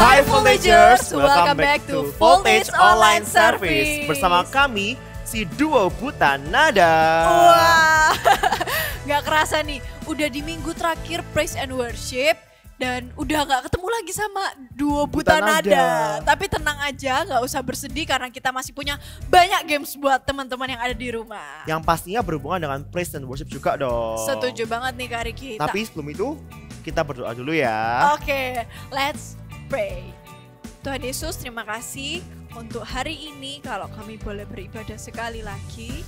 Hi Voltagers, welcome back to Voltage Online Service. Bersama kami, si duo Buta Nada. Wah, gak kerasa nih, udah di minggu terakhir Praise and Worship. Dan udah gak ketemu lagi sama duo Buta Nada. Tapi tenang aja, gak usah bersedih karena kita masih punya banyak games buat teman-teman yang ada di rumah. Yang pastinya berhubungan dengan Praise and Worship juga dong. Setuju banget nih Kak Riki. Tapi sebelum itu, kita berdoa dulu ya. Oke, let's pray. Tuhan Yesus, terima kasih untuk hari ini kalau kami boleh beribadah sekali lagi.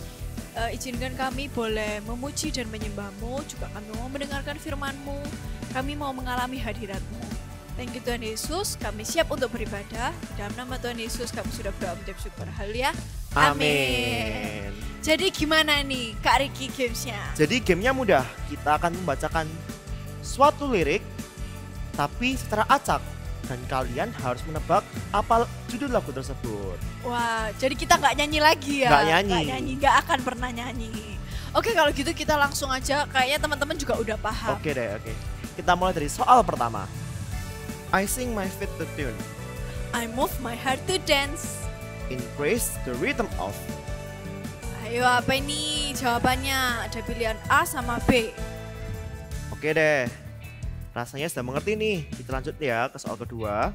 Izinkan kami boleh memuji dan menyembah-Mu, juga kami mau mendengarkan firman-Mu, kami mau mengalami hadirat-Mu. Thank you Tuhan Yesus, kami siap untuk beribadah. Dalam nama Tuhan Yesus kami sudah berdoa mengucap syukur. Haleluya. Amin. Jadi gimana nih Kak Riki gamesnya? Jadi gamenya mudah, kita akan membacakan suatu lirik tapi secara acak. Dan kalian harus menebak apa judul lagu tersebut. Wah, jadi kita nggak nyanyi lagi ya? Nggak nyanyi, nggak akan pernah nyanyi. Oke, kalau gitu kita langsung aja. Kayaknya teman-teman juga udah paham. Oke deh, oke. Kita mulai dari soal pertama. I sing my feet to tune. I move my heart to dance. In praise the rhythm of. Ayo, apa ini jawabannya? Ada pilihan A sama B. Oke deh. Rasanya sudah mengerti nih. Kita lanjut ya ke soal kedua.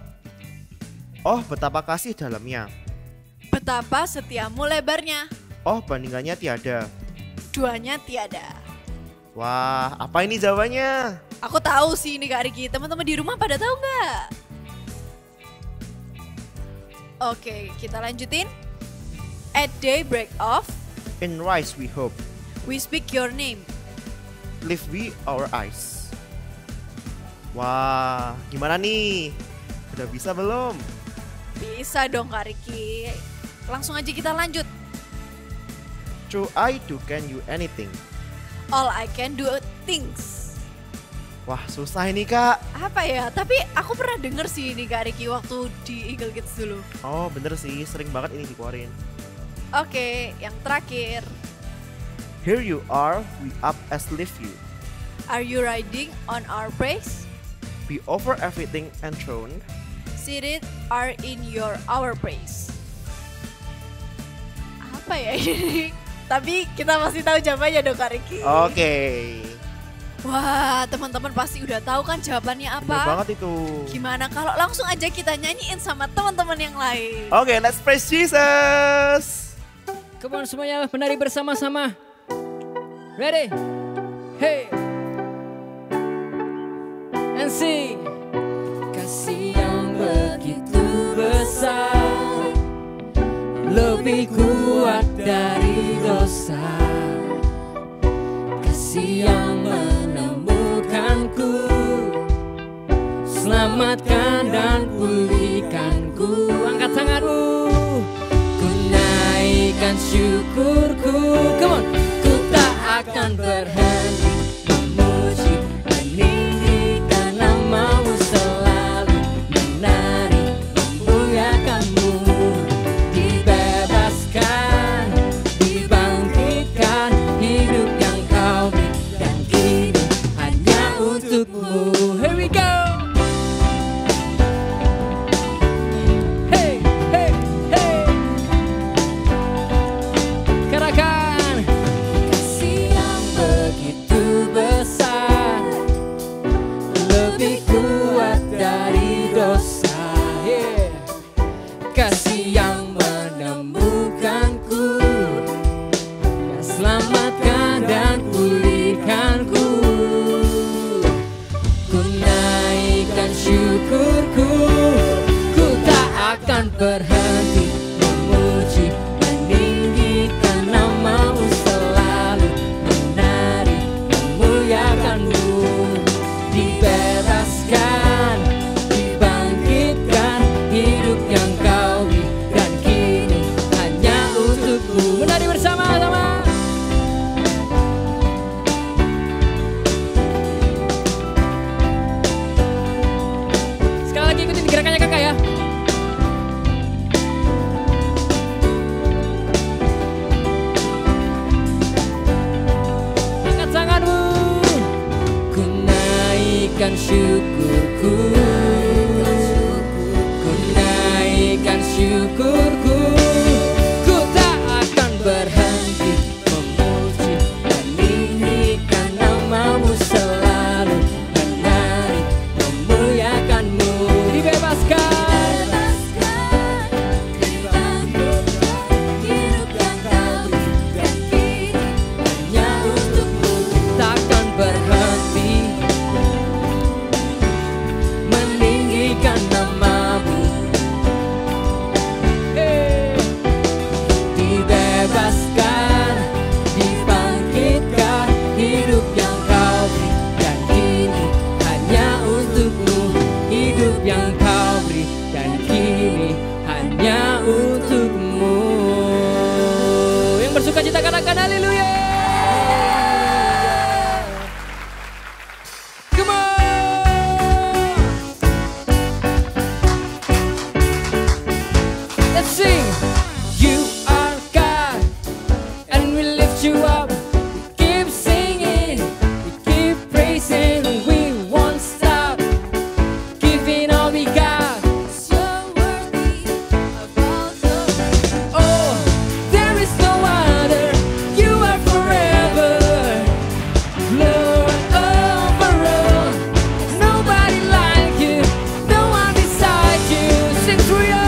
Oh, betapa kasih dalamnya. Betapa setiamu lebarnya. Oh, bandingannya tiada. Duanya tiada. Wah, apa ini jawabannya? Aku tahu sih ini Kak Riki. Teman-teman di rumah pada tahu nggak? Oke, kita lanjutin. At daybreak of. In rise we hope. We speak your name. Lift we our eyes. Wah, gimana nih? Udah bisa belum? Bisa dong Kak Riki. Langsung aja kita lanjut. True I do can you anything. All I can do things. Wah, susah ini Kak. Apa ya? Tapi aku pernah denger sih ini Kak Riki waktu di Eagle Kids dulu. Oh bener sih, sering banget ini dikeluarin. Oke, yang terakhir. Here you are, we up as lift you. Are you riding on our praise? Be over everything enthroned. Seated are in our praise. Apa ya ini? Tapi kita masih tahu jawabannya dong Kak Riki. Oke. Wah, teman-teman pasti udah tahu kan jawabannya apa? Bener banget itu. Gimana kalau langsung aja kita nyanyiin sama teman-teman yang lain? Oke, let's praise Jesus. Come on semuanya, menari bersama-sama. Ready? Hey. And sing. Kasih yang begitu besar, lebih kuat dari dosa. Kasih yang menemukanku, selamatkan dan pulihkanku. Angkat tanganmu. Ku naikkan syukurku. Come on. Ku tak akan berhenti memuji, meninggikan namamu, selalu menari memuliakanmu. Dibebaskan, dibangkitkan, hidup yang kau berikan kini hanya untukmu. Here we go. Hey, hey, hey. Katakan. Kasih yang begitu besar, lebih kuat dari dosa. Yeah. Kasih yang menemukanku, selamatkan dan pulihkanku. Ku naikkan syukurku, ku tak akan berhenti memuji, meninggikan namamu, selalu menari memuliakanmu. Dibebaskan, dibangkitkan, hidup yang kau berikan kini hanya untukmu. Menari bersama-sama. Sekali lagi ikutin gerakannya kakak ya. Angkat tanganmu. Ku naikkan syukurku, bersuka cita, katakan haleluya. Come on. Let's sing. You are God and we lift you up. We keep singing, we keep praising. We won't stop giving all we got. So worthy of all the Oh, there is no other. You are forever, Lord over all. Nobody like you, no one beside you. Sing through you,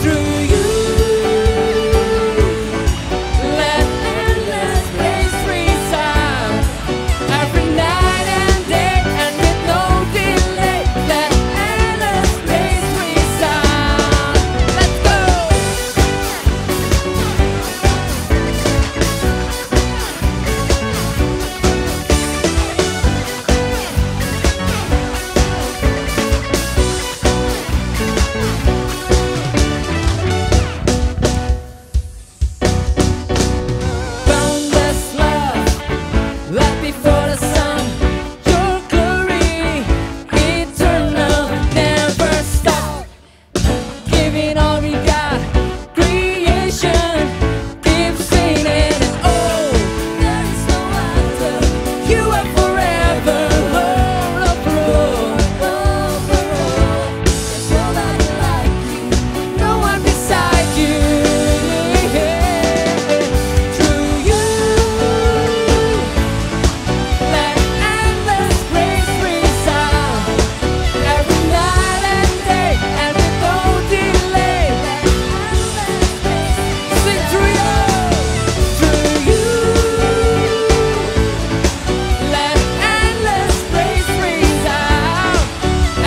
through you. Let endless praise resound every night and day, and with no delay. Let endless praise resound. Let's go. Boundless love, light before the sun. Your glory, eternal, never stop. Giving all we got, creation keeps singing. Oh, there is no other. You are forever, Lord over all. There's nobody like you, no one beside you. Through you, let endless praise resound every night and day, and with no delay. Sing through you, let endless praise resound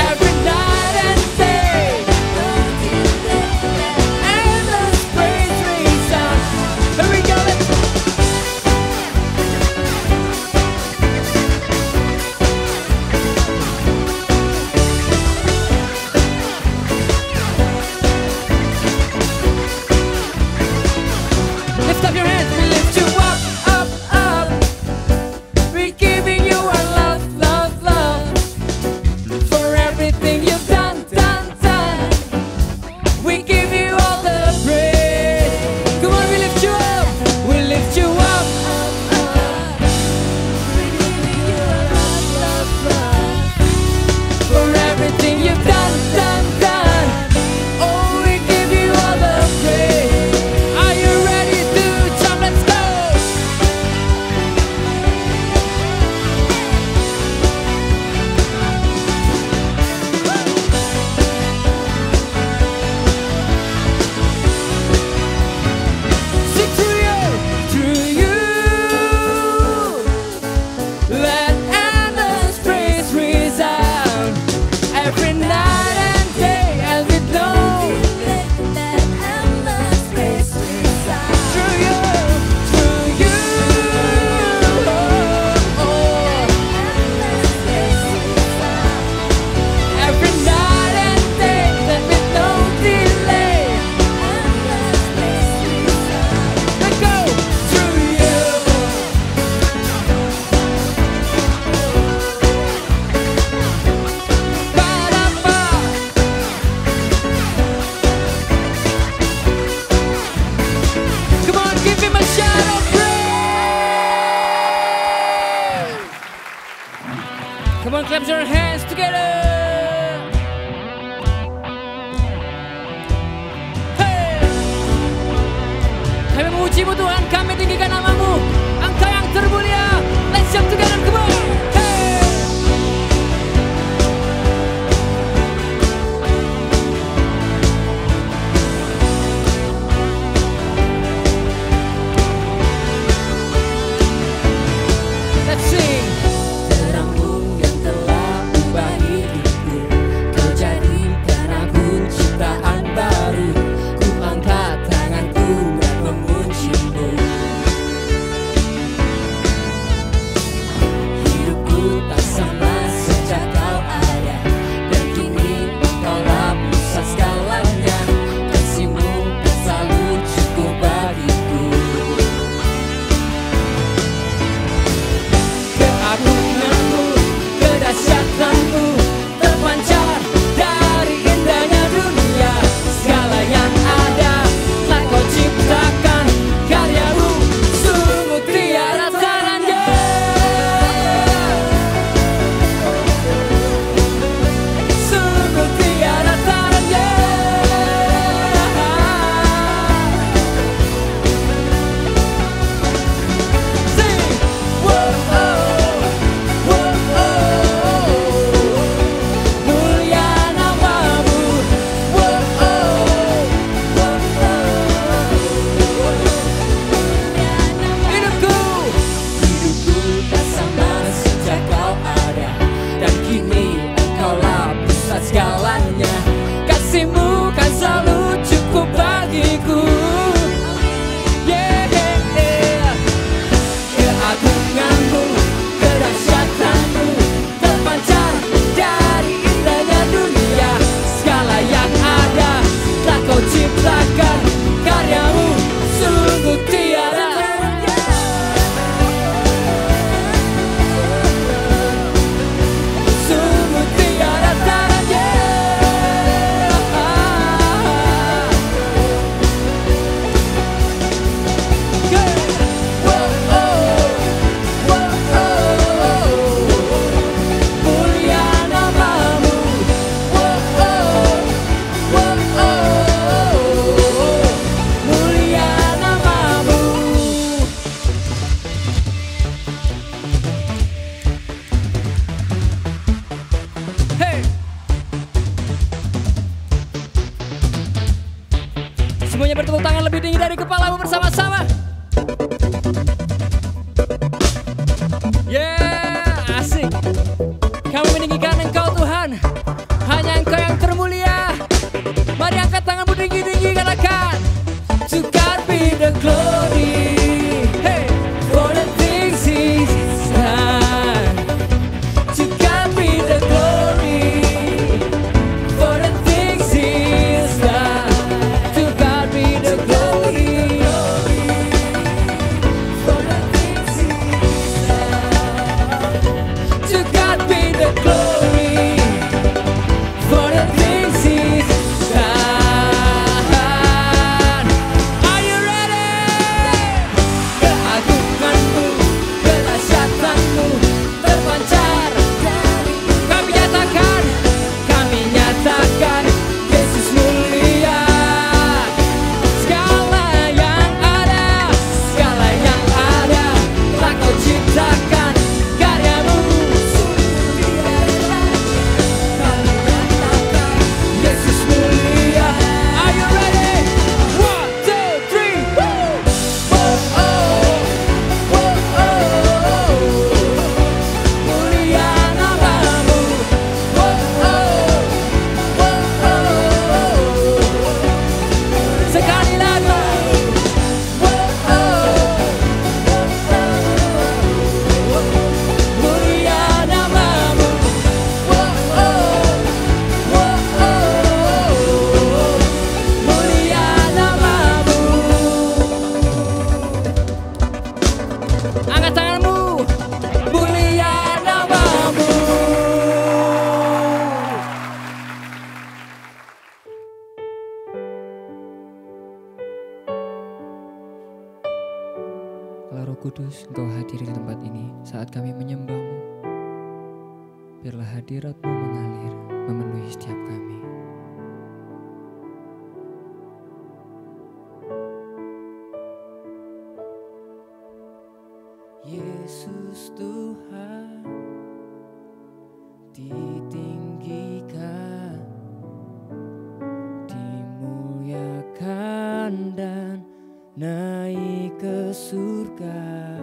every night and day. Endless praise resound. Here we go. Lift up your hands, we lift you up, up, up. We're giving you our love, love, love. For everything you've done, done, done. We give you all the praise. Come on, we lift you up, we lift you up, up, up. We're giving you our love, love, love. For everything you've done, done, done. Oh, we give you all the praise. Are you ready to jump? Let's go. Sing through you. Let endless praise resound every night and day, and with no through you, every night and day, and with no delay. Let's go through you. Ba-da-ba. Come on, give him a shout of praise. Come on, clap your hands together. Hey. Kami memujimu Tuhan, kami tinggikan namamu. Engkau yang termulia. Let's jump together, come on. Hey. Let's sing. Terangmu yang telah ubah hidupku, kau jadikan aku ciptaan baru. Ku angkat tanganku dan memujimu. kepalamu bersama-sama. Yeah, asik. Kami meninggikan Engkau Tuhan, hanya Engkau yang termulia. Mari angkat tanganmu tinggi-tinggi, katakan, to God be the glory. Hey, for the things He's done. To God be the glory. For the things He's done. To God be the glory. For the things He's done. To God be the glory. For the things He's done. Are you ready? Keagunganmu, kedahsyatanmu terpancar. Kami nyatakan, Yesus mulia. Segala yang ada telah Kau ciptakan, karyamu kami nyatakan, Yesus mulia. Are you ready? 1, 2, 3, woo! Oh, oh, oh, oh. Mulia namamu. Oh, oh, oh, oh. Sekali lagi. Oh, oh, mulia namamu. Oh, oh, mulia namamu. Angkat tanganmu. Mulia namamu. Allah Roh Kudus, Engkau hadir di tempat ini saat kami menyembah-Mu. Biarlah hadirat-Mu mengalir, memenuhi setiap kami. Yesus Tuhan ditinggikan, dimuliakan dan naik ke surga.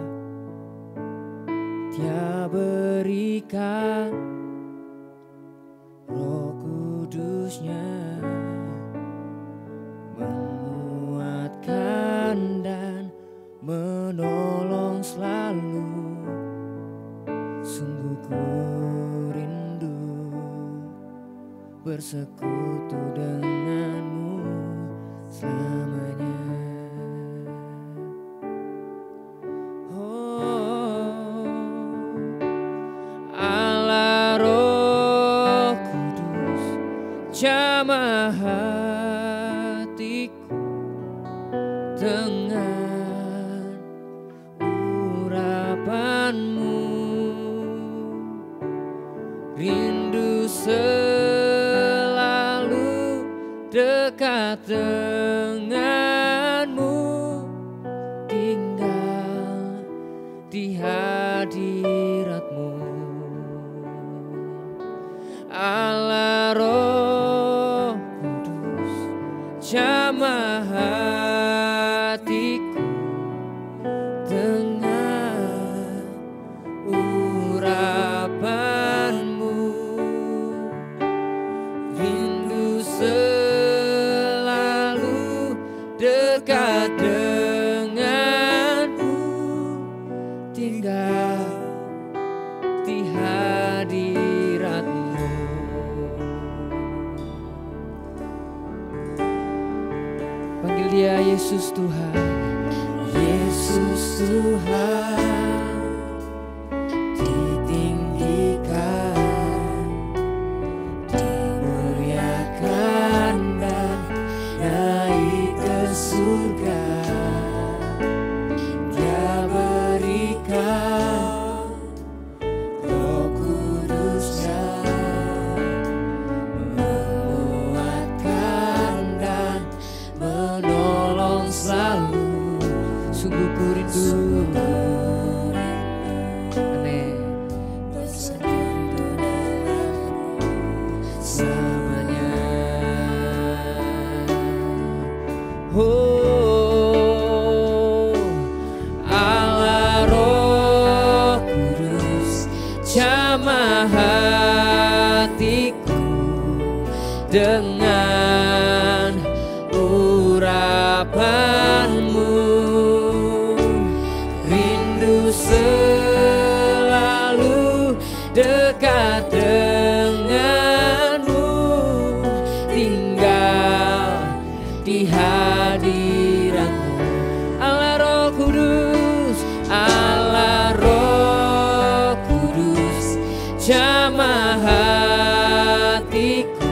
Dia berikan Roh Kudus-Nya, menguatkan dan menolong selalu. Sungguh ku rindu bersekutu denganmu selamanya. Oh, Allah Roh Kudus, jamah hatiku dengan urapanmu. Rindu selalu dekat denganmu, tinggal di hadiratmu. Allah Roh Kudus, jamah hatiku dengan urapanmu. Rindu selalu dekat denganmu, tinggal di hadiratmu. Panggil dia Yesus Tuhan. Yesus Tuhan ditinggikan, dimuliakan dan naik ke surga. Dia berikan Roh Kudus-Nya, menguatkan dan menolong selalu. Sungguh ku rindu selamanya. Oh, dengan urapanmu. Rindu selalu dekat denganmu, tinggal di hadiratmu. Allah Roh Kudus, Allah Roh Kudus, jamah hatiku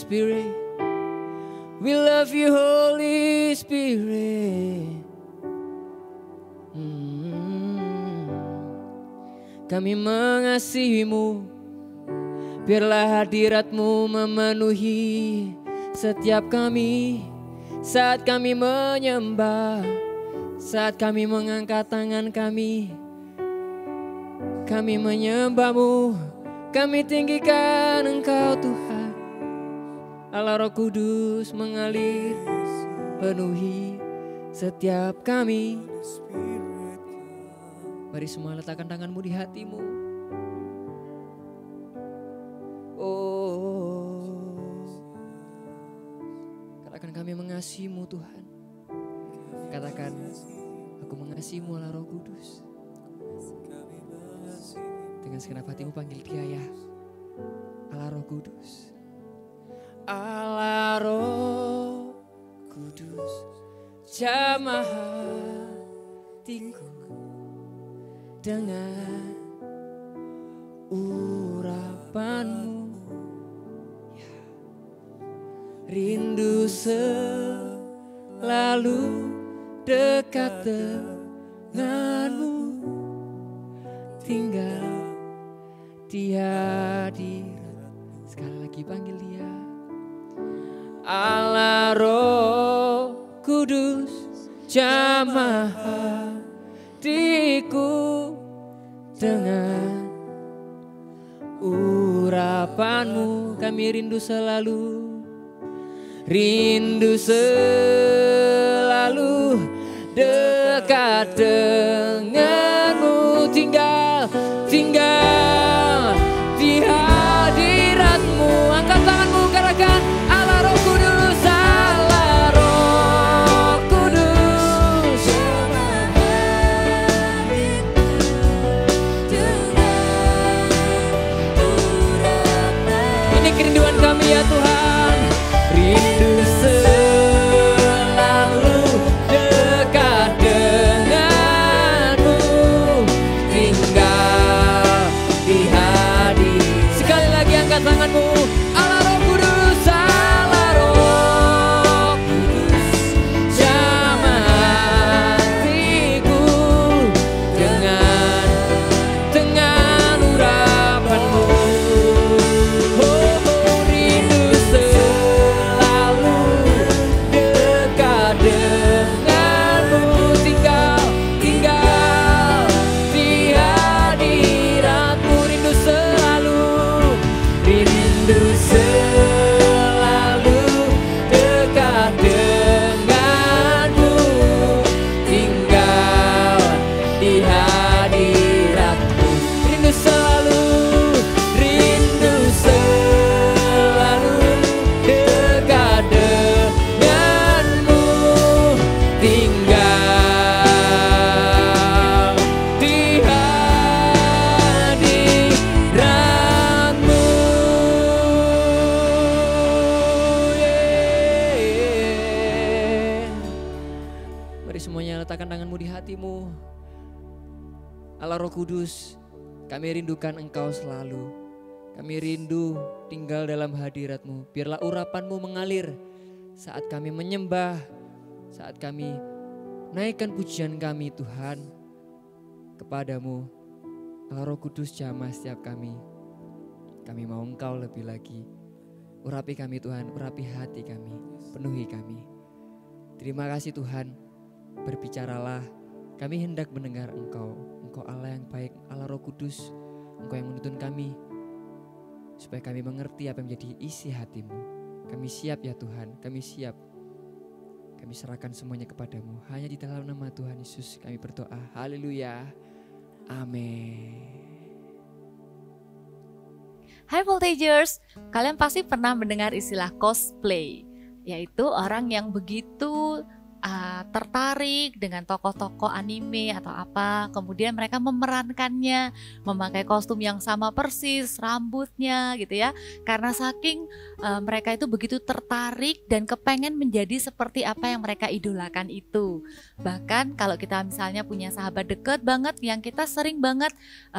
Spirit. We love you, Holy Spirit. Kami mengasihimu, biarlah hadiratmu memenuhi setiap kami. Saat kami menyembah, saat kami mengangkat tangan kami menyembahmu, kami tinggikan Engkau Tuhan. Allah Roh Kudus mengalir penuhi setiap kami. Mari semua letakkan tanganmu di hatimu. Oh, katakan kami mengasihimu Tuhan. Katakan aku mengasihimu Allah Roh Kudus. Dengan segenap hatimu panggil dia ya. Allah Roh Kudus. Allah Roh Kudus, jamah hatiku dengan urapanmu, ya. Rindu selalu dekat denganmu, tinggal di hadirat. Sekali lagi panggil dia. Allah Roh Kudus, jamah hatiku dengan urapanmu. Kami rindu selalu dekat denganmu, tinggal di hadiratmu. Angkat tanganmu, katakan Allah Roh Kudus, Allah Roh Kudus. Ini kerinduan kami ya Tuhan, rindu selalu dekat denganmu, tinggal di hadirat. Sekali lagi angkat tanganmu. Allah Roh Kudus, Allah Roh Kudus, jamah hatiku dengan urapanmu. Oh, rindu selalu dekat denganmu, tinggal di hadiratmu. Rindu selalu dekat denganmu, tinggal di hadiratmu. Rindu selalu dekat denganmu, tinggal di hadiratmu. Mari semuanya letakkan tanganmu di hatimu. Allah Roh Kudus, kami rindukan Engkau selalu. Kami rindu tinggal dalam hadiratmu. Biarlah urapanmu mengalir saat kami menyembah, saat kami naikkan pujian kami Tuhan kepadamu. Allah Roh Kudus, jamah setiap kami. Kami mau Engkau lebih lagi. Urapi kami Tuhan, urapi hati kami, penuhi kami. Terima kasih Tuhan, berbicaralah. Kami hendak mendengar Engkau. Engkau Allah yang baik, Allah Roh Kudus. Engkau yang menuntun kami, supaya kami mengerti apa yang menjadi isi hatimu. Kami siap ya Tuhan, kami siap. Kami serahkan semuanya kepadamu. Hanya di dalam nama Tuhan Yesus kami berdoa. Haleluya. Amin. Hai Voltagers, kalian pasti pernah mendengar istilah cosplay, yaitu orang yang begitu tertarik dengan tokoh-tokoh anime atau apa, kemudian mereka memerankannya, memakai kostum yang sama persis, rambutnya gitu ya, karena saking mereka itu begitu tertarik dan kepengen menjadi seperti apa yang mereka idolakan itu. Bahkan kalau kita misalnya punya sahabat deket banget yang kita sering banget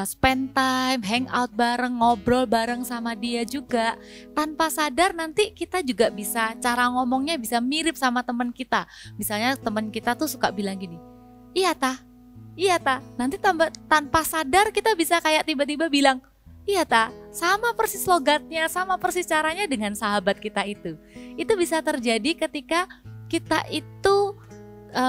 spend time, hang out bareng, ngobrol bareng sama dia juga, tanpa sadar nanti kita juga bisa, cara ngomongnya bisa mirip sama teman kita. Misalnya teman kita tuh suka bilang gini, iya ta, nanti tanpa sadar kita bisa kayak tiba-tiba bilang, iya ta, sama persis logatnya, sama persis caranya dengan sahabat kita itu. Itu bisa terjadi ketika kita itu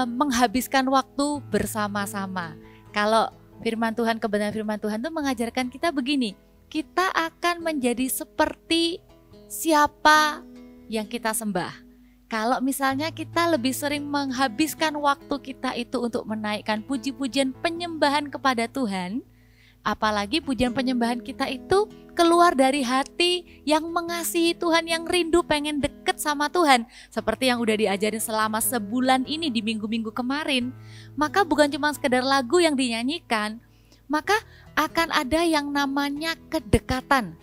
menghabiskan waktu bersama-sama. Kalau kebenaran firman Tuhan tuh mengajarkan kita begini, kita akan menjadi seperti siapa yang kita sembah. Kalau misalnya kita lebih sering menghabiskan waktu kita itu untuk menaikkan puji-pujian penyembahan kepada Tuhan, apalagi pujian penyembahan kita itu keluar dari hati yang mengasihi Tuhan, yang rindu pengen deket sama Tuhan, seperti yang udah diajarin selama sebulan ini di minggu-minggu kemarin, maka bukan cuma sekedar lagu yang dinyanyikan, maka akan ada yang namanya kedekatan.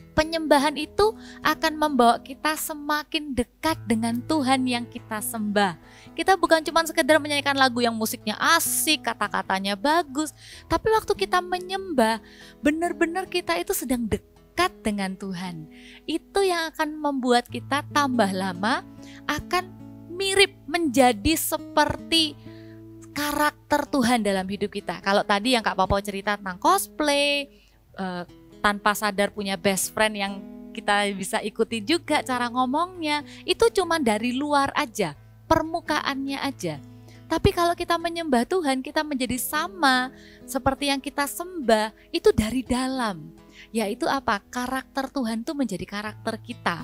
Penyembahan itu akan membawa kita semakin dekat dengan Tuhan yang kita sembah. Kita bukan cuma sekedar menyanyikan lagu yang musiknya asik, kata-katanya bagus, tapi waktu kita menyembah, benar-benar kita itu sedang dekat dengan Tuhan. Itu yang akan membuat kita tambah lama akan mirip menjadi seperti karakter Tuhan dalam hidup kita. Kalau tadi yang Kak Popo cerita tentang cosplay, tanpa sadar punya best friend yang kita bisa ikuti juga cara ngomongnya, itu cuma dari luar aja, permukaannya aja. Tapi kalau kita menyembah Tuhan, kita menjadi sama seperti yang kita sembah, itu dari dalam. Yaitu apa? Karakter Tuhan itu menjadi karakter kita.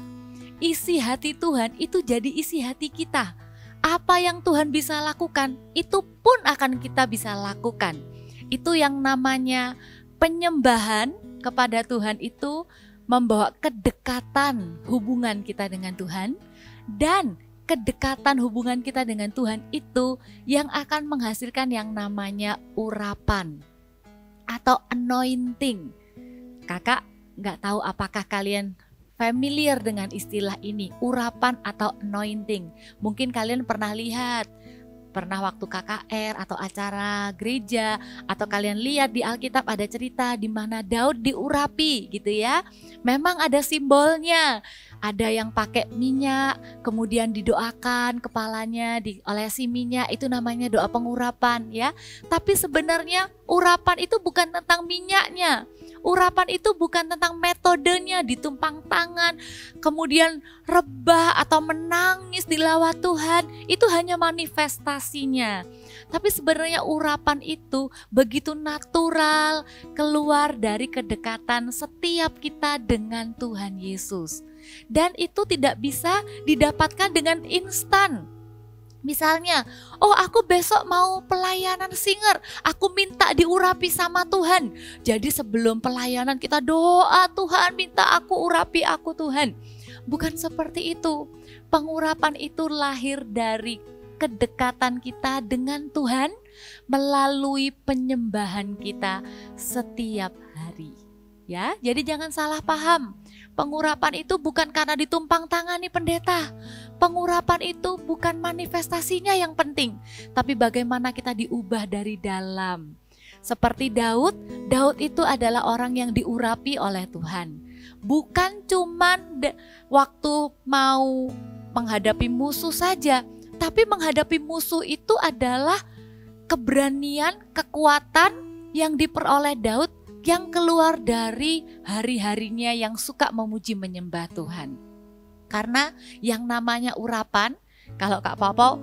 Isi hati Tuhan itu jadi isi hati kita. Apa yang Tuhan bisa lakukan, itu pun akan kita bisa lakukan. Itu yang namanya penyembahan kepada Tuhan, itu membawa kedekatan hubungan kita dengan Tuhan, dan kedekatan hubungan kita dengan Tuhan itu yang akan menghasilkan yang namanya urapan atau anointing. Kakak nggak tahu apakah kalian familiar dengan istilah ini, urapan atau anointing. Mungkin kalian pernah lihat, pernah waktu KKR atau acara gereja, atau kalian lihat di Alkitab ada cerita di mana Daud diurapi gitu ya. Memang ada simbolnya, ada yang pakai minyak, kemudian didoakan kepalanya, diolesi minyak, itu namanya doa pengurapan ya. Tapi sebenarnya urapan itu bukan tentang minyaknya. Urapan itu bukan tentang metodenya, ditumpang tangan, kemudian rebah atau menangis di lawat Tuhan, itu hanya manifestasinya. Tapi sebenarnya urapan itu begitu natural, keluar dari kedekatan setiap kita dengan Tuhan Yesus. Dan itu tidak bisa didapatkan dengan instan. Misalnya, oh aku besok mau pelayanan singer, aku minta diurapi sama Tuhan. Jadi sebelum pelayanan kita doa, Tuhan minta aku urapi aku Tuhan. Bukan seperti itu. Pengurapan itu lahir dari kedekatan kita dengan Tuhan melalui penyembahan kita setiap hari. Ya, jadi jangan salah paham. Pengurapan itu bukan karena ditumpang tangani pendeta. Pengurapan itu bukan manifestasinya yang penting, tapi bagaimana kita diubah dari dalam. Seperti Daud itu adalah orang yang diurapi oleh Tuhan. Bukan cuman waktu mau menghadapi musuh saja, tapi menghadapi musuh itu adalah keberanian, kekuatan yang diperoleh Daud yang keluar dari hari-harinya yang suka memuji menyembah Tuhan. Karena yang namanya urapan, kalau Kak Popo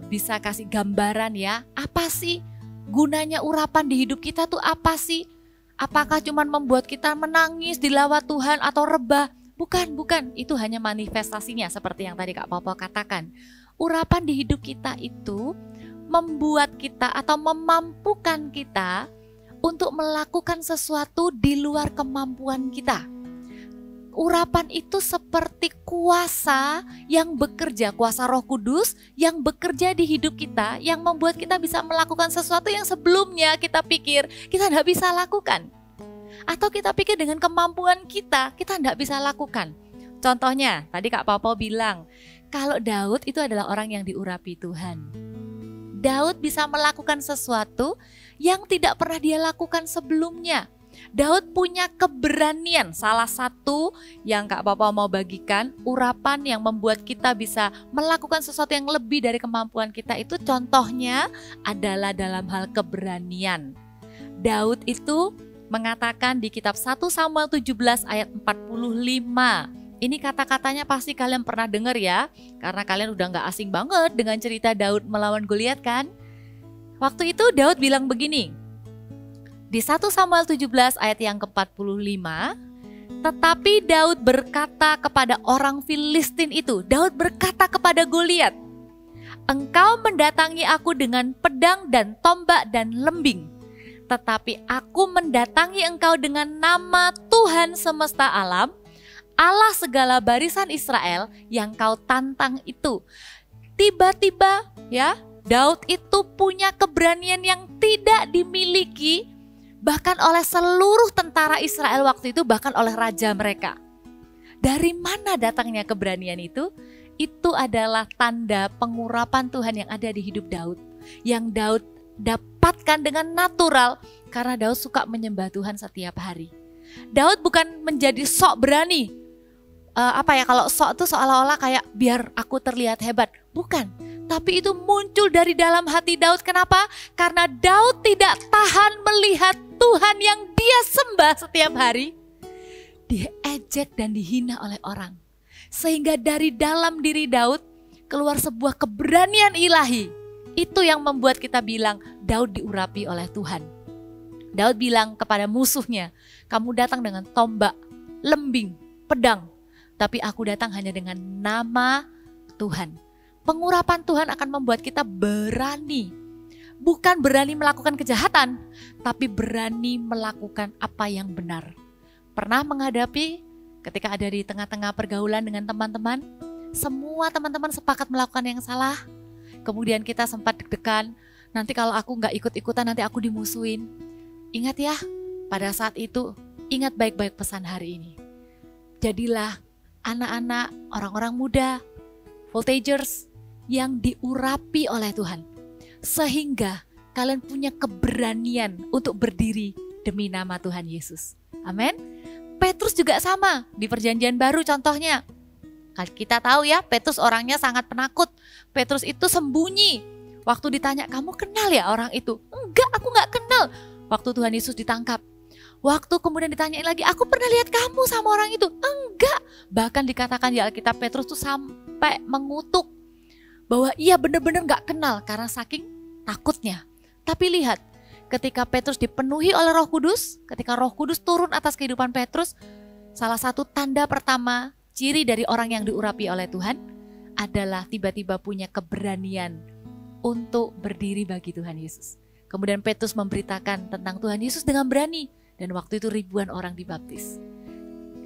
bisa kasih gambaran ya, apa sih gunanya urapan di hidup kita tuh apa sih? Apakah cuma membuat kita menangis di lawat Tuhan atau rebah? Bukan, itu hanya manifestasinya seperti yang tadi Kak Popo katakan. Urapan di hidup kita itu membuat kita atau memampukan kita untuk melakukan sesuatu di luar kemampuan kita. urapan itu seperti kuasa yang bekerja, kuasa Roh Kudus yang bekerja di hidup kita, yang membuat kita bisa melakukan sesuatu yang sebelumnya kita pikir kita tidak bisa lakukan. Atau kita pikir dengan kemampuan kita tidak bisa lakukan. Contohnya, tadi Kak Popo bilang, kalau Daud itu adalah orang yang diurapi Tuhan. Daud bisa melakukan sesuatu yang tidak pernah dia lakukan sebelumnya. Daud punya keberanian. Salah satu yang Kak Papa mau bagikan, urapan yang membuat kita bisa melakukan sesuatu yang lebih dari kemampuan kita itu contohnya adalah dalam hal keberanian. Daud itu mengatakan di kitab 1 Samuel 17 ayat 45. Ini kata-katanya pasti kalian pernah dengar ya, karena kalian udah gak asing banget dengan cerita Daud melawan Goliat kan. Waktu itu Daud bilang begini, di 1 Samuel 17 ayat yang ke-45, tetapi Daud berkata kepada orang Filistin itu, Daud berkata kepada Goliat, engkau mendatangi aku dengan pedang dan tombak dan lembing, tetapi aku mendatangi engkau dengan nama Tuhan semesta alam, Allah segala barisan Israel yang kau tantang itu. Tiba-tiba ya, Daud itu punya keberanian yang tidak dimiliki bahkan oleh seluruh tentara Israel waktu itu, bahkan oleh raja mereka. Dari mana datangnya keberanian itu? Itu adalah tanda pengurapan Tuhan yang ada di hidup Daud, yang Daud dapatkan dengan natural karena Daud suka menyembah Tuhan setiap hari. Daud bukan menjadi sok berani. Kalau sok itu seolah-olah kayak biar aku terlihat hebat. Bukan. Tapi itu muncul dari dalam hati Daud. Kenapa? Karena Daud tidak tahan melihat Tuhan yang dia sembah setiap hari diejek dan dihina oleh orang. Sehingga dari dalam diri Daud keluar sebuah keberanian ilahi. Itu yang membuat kita bilang Daud diurapi oleh Tuhan. Daud bilang kepada musuhnya, kamu datang dengan tombak, lembing, pedang, tapi aku datang hanya dengan nama Tuhan. Pengurapan Tuhan akan membuat kita berani. Bukan berani melakukan kejahatan, tapi berani melakukan apa yang benar. Pernah menghadapi ketika ada di tengah-tengah pergaulan dengan teman-teman, semua teman-teman sepakat melakukan yang salah. Kemudian kita sempat deg-degan, nanti kalau aku gak ikut-ikutan nanti aku dimusuhin. Ingat ya, pada saat itu ingat baik-baik pesan hari ini. Jadilah anak-anak, orang-orang muda, voltagers yang diurapi oleh Tuhan. Sehingga kalian punya keberanian untuk berdiri demi nama Tuhan Yesus. Amin. Petrus juga sama di perjanjian baru contohnya. Kita tahu ya, Petrus orangnya sangat penakut. Petrus itu sembunyi. Waktu ditanya, kamu kenal ya orang itu? Enggak, aku gak kenal. Waktu Tuhan Yesus ditangkap. Waktu kemudian ditanyain lagi, aku pernah lihat kamu sama orang itu? Enggak. Bahkan dikatakan di Alkitab Petrus tuh sampai mengutuk bahwa ia benar-benar gak kenal karena saking takutnya. Tapi lihat, ketika Petrus dipenuhi oleh Roh Kudus, ketika Roh Kudus turun atas kehidupan Petrus, salah satu tanda pertama, ciri dari orang yang diurapi oleh Tuhan adalah tiba-tiba punya keberanian untuk berdiri bagi Tuhan Yesus. Kemudian Petrus memberitakan tentang Tuhan Yesus dengan berani, dan waktu itu ribuan orang dibaptis.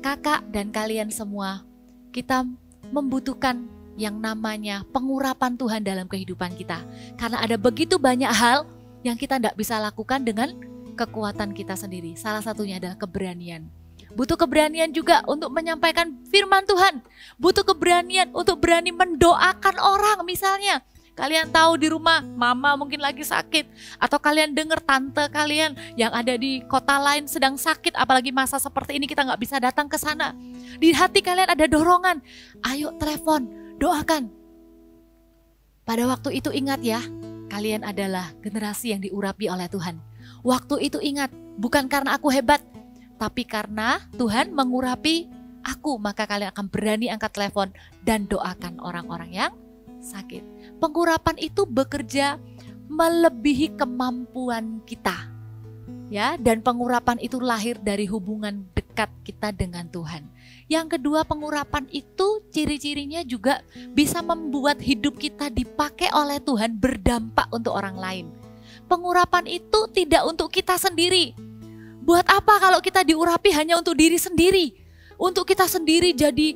Kakak dan kalian semua, kita membutuhkan yang namanya pengurapan Tuhan dalam kehidupan kita. Karena ada begitu banyak hal yang kita tidak bisa lakukan dengan kekuatan kita sendiri. Salah satunya adalah keberanian. Butuh keberanian juga untuk menyampaikan firman Tuhan. Butuh keberanian untuk berani mendoakan orang. Misalnya, kalian tahu di rumah mama mungkin lagi sakit. Atau kalian dengar tante kalian yang ada di kota lain sedang sakit. Apalagi masa seperti ini kita gak bisa datang ke sana. Di hati kalian ada dorongan. Ayo telepon, doakan. Pada waktu itu ingat ya, kalian adalah generasi yang diurapi oleh Tuhan. Waktu itu ingat, bukan karena aku hebat, tapi karena Tuhan mengurapi aku, maka kalian akan berani angkat telepon dan doakan orang-orang yang sakit. Pengurapan itu bekerja melebihi kemampuan kita. Ya, dan pengurapan itu lahir dari hubungan dekat kita dengan Tuhan. Yang kedua, pengurapan itu ciri-cirinya juga bisa membuat hidup kita dipakai oleh Tuhan berdampak untuk orang lain. Pengurapan itu tidak untuk kita sendiri. Buat apa kalau kita diurapi hanya untuk diri sendiri? untuk kita sendiri jadi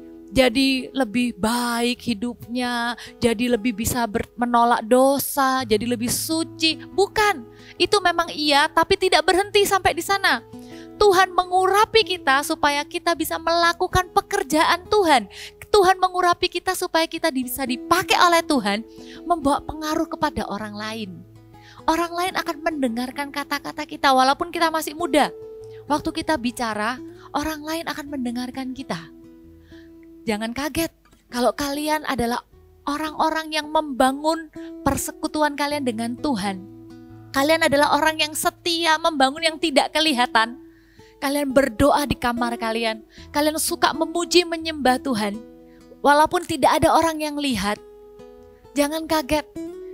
lebih baik hidupnya, jadi lebih bisa menolak dosa, jadi lebih suci. Bukan, itu memang iya, tapi tidak berhenti sampai di sana. Tuhan mengurapi kita supaya kita bisa melakukan pekerjaan Tuhan. Tuhan mengurapi kita supaya kita bisa dipakai oleh Tuhan, membawa pengaruh kepada orang lain. Orang lain akan mendengarkan kata-kata kita walaupun kita masih muda. Waktu kita bicara, orang lain akan mendengarkan kita. Jangan kaget kalau kalian adalah orang-orang yang membangun persekutuan kalian dengan Tuhan. Kalian adalah orang yang setia membangun yang tidak kelihatan. Kalian berdoa di kamar kalian. Kalian suka memuji menyembah Tuhan. Walaupun tidak ada orang yang lihat. Jangan kaget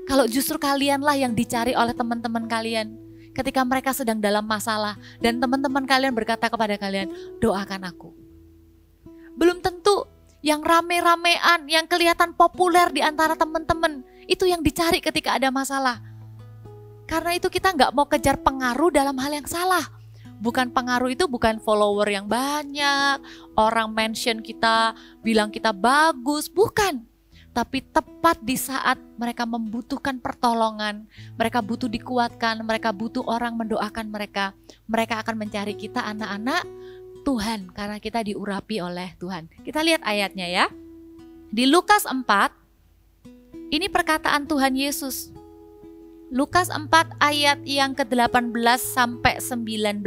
kalau justru kalianlah yang dicari oleh teman-teman kalian. Ketika mereka sedang dalam masalah dan teman-teman kalian berkata kepada kalian, doakan aku. Belum tentu yang rame-ramean, yang kelihatan populer di antara teman-teman, itu yang dicari ketika ada masalah. Karena itu kita nggak mau kejar pengaruh dalam hal yang salah. Bukan pengaruh itu bukan follower yang banyak, orang mention kita, bilang kita bagus, bukan. Tapi tepat di saat mereka membutuhkan pertolongan, mereka butuh dikuatkan, mereka butuh orang mendoakan mereka. Mereka akan mencari kita anak-anak Tuhan karena kita diurapi oleh Tuhan. Kita lihat ayatnya ya. Di Lukas 4, ini perkataan Tuhan Yesus. Lukas 4 ayat yang ke-18 sampai 19.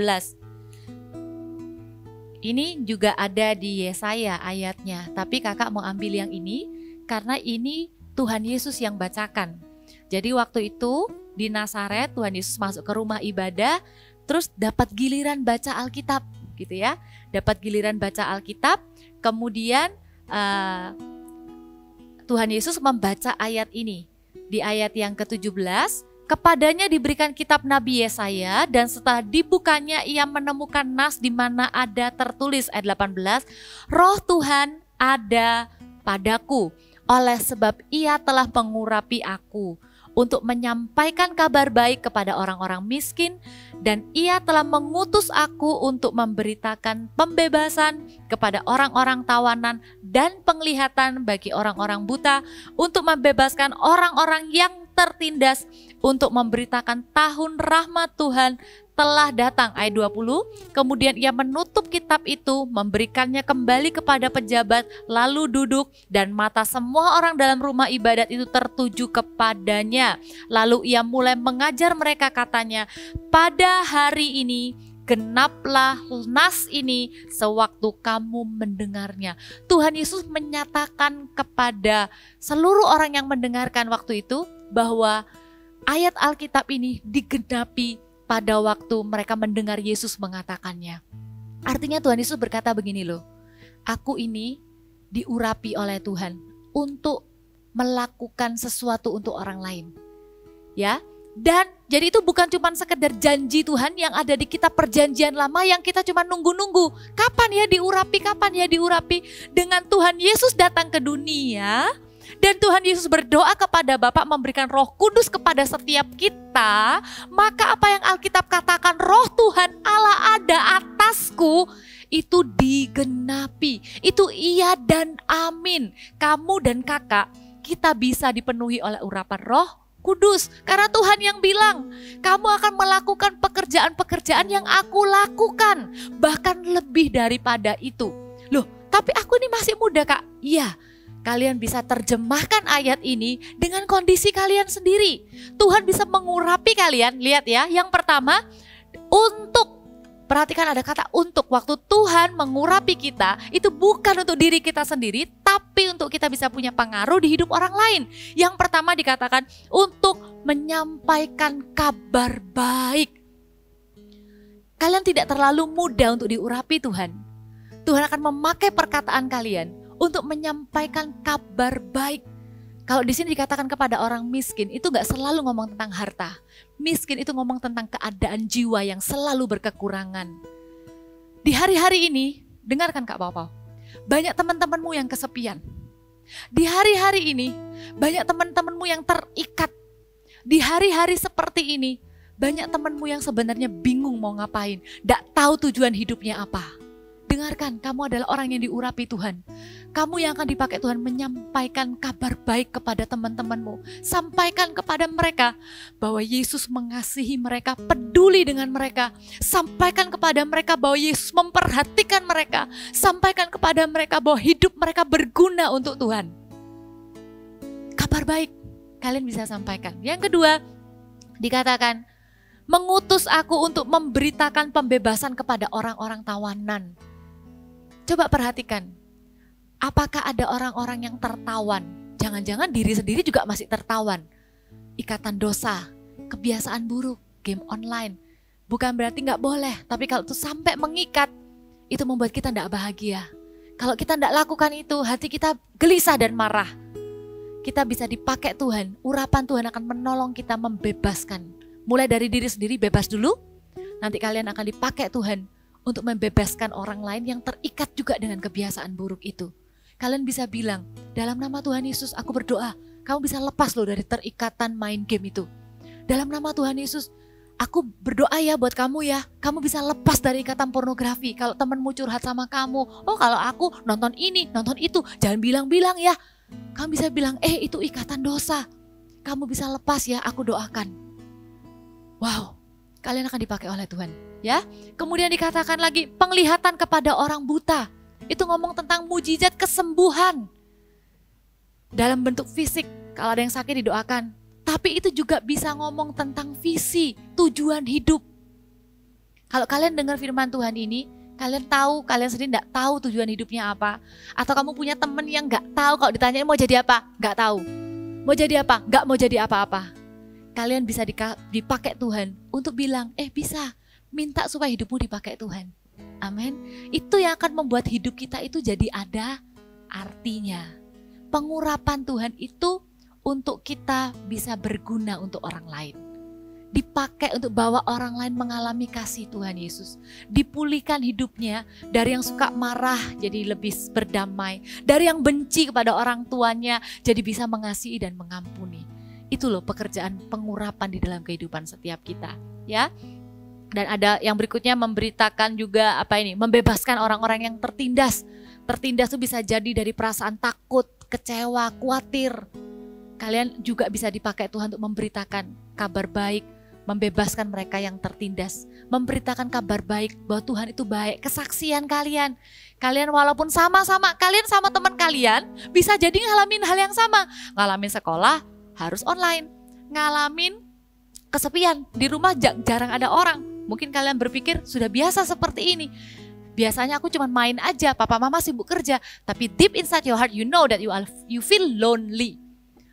Ini juga ada di Yesaya ayatnya, tapi kakak mau ambil yang ini karena ini Tuhan Yesus yang bacakan. Jadi waktu itu di Nazaret Tuhan Yesus masuk ke rumah ibadah, terus dapat giliran baca Alkitab. Gitu ya, dapat giliran baca Alkitab, kemudian Tuhan Yesus membaca ayat ini. Di ayat yang ke-17, kepadanya diberikan kitab Nabi Yesaya dan setelah dibukanya ia menemukan nas di mana ada tertulis ayat 18, Roh Tuhan ada padaku, oleh sebab ia telah mengurapi aku untuk menyampaikan kabar baik kepada orang-orang miskin, dan ia telah mengutus aku untuk memberitakan pembebasan kepada orang-orang tawanan dan penglihatan bagi orang-orang buta, untuk membebaskan orang-orang yang tertindas, untuk memberitakan tahun rahmat Tuhan telah datang. Ayat 20, kemudian ia menutup kitab itu, memberikannya kembali kepada pejabat, lalu duduk, dan mata semua orang dalam rumah ibadat itu tertuju kepadanya. Lalu ia mulai mengajar mereka, katanya, pada hari ini genaplah nas ini sewaktu kamu mendengarnya. Tuhan Yesus menyatakan kepada seluruh orang yang mendengarkan waktu itu bahwa ayat Alkitab ini digenapi pada waktu mereka mendengar Yesus mengatakannya. Artinya Tuhan Yesus berkata begini loh, aku ini diurapi oleh Tuhan untuk melakukan sesuatu untuk orang lain. Ya, dan jadi itu bukan cuma sekedar janji Tuhan yang ada di kitab perjanjian lama yang kita cuma nunggu-nunggu. Kapan ya diurapi, kapan ya diurapi. Dengan Tuhan Yesus datang ke dunia, dan Tuhan Yesus berdoa kepada Bapa memberikan Roh Kudus kepada setiap kita, maka apa yang Alkitab katakan Roh Tuhan Allah ada atasku, itu digenapi. Itu iya dan amin. Kamu dan kakak, kita bisa dipenuhi oleh urapan Roh Kudus. Karena Tuhan yang bilang, kamu akan melakukan pekerjaan-pekerjaan yang aku lakukan, bahkan lebih daripada itu. Loh, tapi aku ini masih muda kak. Iya. Kalian bisa terjemahkan ayat ini dengan kondisi kalian sendiri. Tuhan bisa mengurapi kalian. Lihat ya, yang pertama untuk, perhatikan ada kata untuk. Waktu Tuhan mengurapi kita, itu bukan untuk diri kita sendiri, tapi untuk kita bisa punya pengaruh di hidup orang lain. Yang pertama dikatakan untuk menyampaikan kabar baik. Kalian tidak terlalu muda untuk diurapi Tuhan. Tuhan akan memakai perkataan kalian untuk menyampaikan kabar baik. Kalau di sini dikatakan kepada orang miskin, itu gak selalu ngomong tentang harta. Miskin itu ngomong tentang keadaan jiwa yang selalu berkekurangan. Di hari-hari ini, dengarkan Kak Pau-Pau, banyak teman-temanmu yang kesepian. Di hari-hari ini, banyak teman-temanmu yang terikat. Di hari-hari seperti ini, banyak temanmu yang sebenarnya bingung mau ngapain, gak tahu tujuan hidupnya apa. dengarkan, kamu adalah orang yang diurapi Tuhan. Kamu yang akan dipakai Tuhan menyampaikan kabar baik kepada teman-temanmu. Sampaikan kepada mereka bahwa Yesus mengasihi mereka, peduli dengan mereka. Sampaikan kepada mereka bahwa Yesus memperhatikan mereka. Sampaikan kepada mereka bahwa hidup mereka berguna untuk Tuhan. Kabar baik kalian bisa sampaikan. Yang kedua, dikatakan, mengutus aku untuk memberitakan pembebasan kepada orang-orang tawanan. Coba perhatikan. Apakah ada orang-orang yang tertawan? Jangan-jangan diri sendiri juga masih tertawan. Ikatan dosa, kebiasaan buruk, game online. Bukan berarti gak boleh, tapi kalau itu sampai mengikat, itu membuat kita gak bahagia. Kalau kita gak lakukan itu, hati kita gelisah dan marah. Kita bisa dipakai Tuhan, urapan Tuhan akan menolong kita membebaskan. Mulai dari diri sendiri, bebas dulu. Nanti kalian akan dipakai Tuhan untuk membebaskan orang lain yang terikat juga dengan kebiasaan buruk itu. Kalian bisa bilang, dalam nama Tuhan Yesus aku berdoa, kamu bisa lepas loh dari terikatan main game itu. Dalam nama Tuhan Yesus, aku berdoa ya buat kamu ya, kamu bisa lepas dari ikatan pornografi. Kalau temanmu curhat sama kamu, oh kalau aku nonton ini, nonton itu, jangan bilang-bilang ya. Kamu bisa bilang, itu ikatan dosa. Kamu bisa lepas ya, aku doakan. Wow, kalian akan dipakai oleh Tuhan. Ya, kemudian dikatakan lagi, penglihatan kepada orang buta. Itu ngomong tentang mujizat kesembuhan dalam bentuk fisik. Kalau ada yang sakit didoakan. Tapi itu juga bisa ngomong tentang visi, tujuan hidup. Kalau kalian dengar firman Tuhan ini, kalian tahu, kalian sendiri gak tahu tujuan hidupnya apa. Atau kamu punya teman yang gak tahu, kalau ditanyain mau jadi apa, gak tahu. Mau jadi apa, gak mau jadi apa-apa. Kalian bisa dipakai Tuhan untuk bilang, bisa, minta supaya hidupmu dipakai Tuhan. Amin. Itu yang akan membuat hidup kita itu jadi ada artinya. Pengurapan Tuhan itu untuk kita bisa berguna untuk orang lain. Dipakai untuk bawa orang lain mengalami kasih Tuhan Yesus. Dipulihkan hidupnya dari yang suka marah jadi lebih berdamai. Dari yang benci kepada orang tuanya jadi bisa mengasihi dan mengampuni. Itu loh pekerjaan pengurapan di dalam kehidupan setiap kita. Ya. Dan ada yang berikutnya memberitakan juga membebaskan orang-orang yang tertindas. Tertindas itu bisa jadi dari perasaan takut, kecewa, khawatir. Kalian juga bisa dipakai Tuhan untuk memberitakan kabar baik, membebaskan mereka yang tertindas, memberitakan kabar baik bahwa Tuhan itu baik. Kesaksian kalian walaupun sama-sama, kalian sama teman kalian bisa jadi ngalamin hal yang sama. Ngalamin sekolah harus online, ngalamin kesepian, di rumah jarang ada orang. Mungkin kalian berpikir sudah biasa seperti ini. Biasanya aku cuma main aja, papa mama sibuk kerja. Tapi deep inside your heart you know that you feel lonely.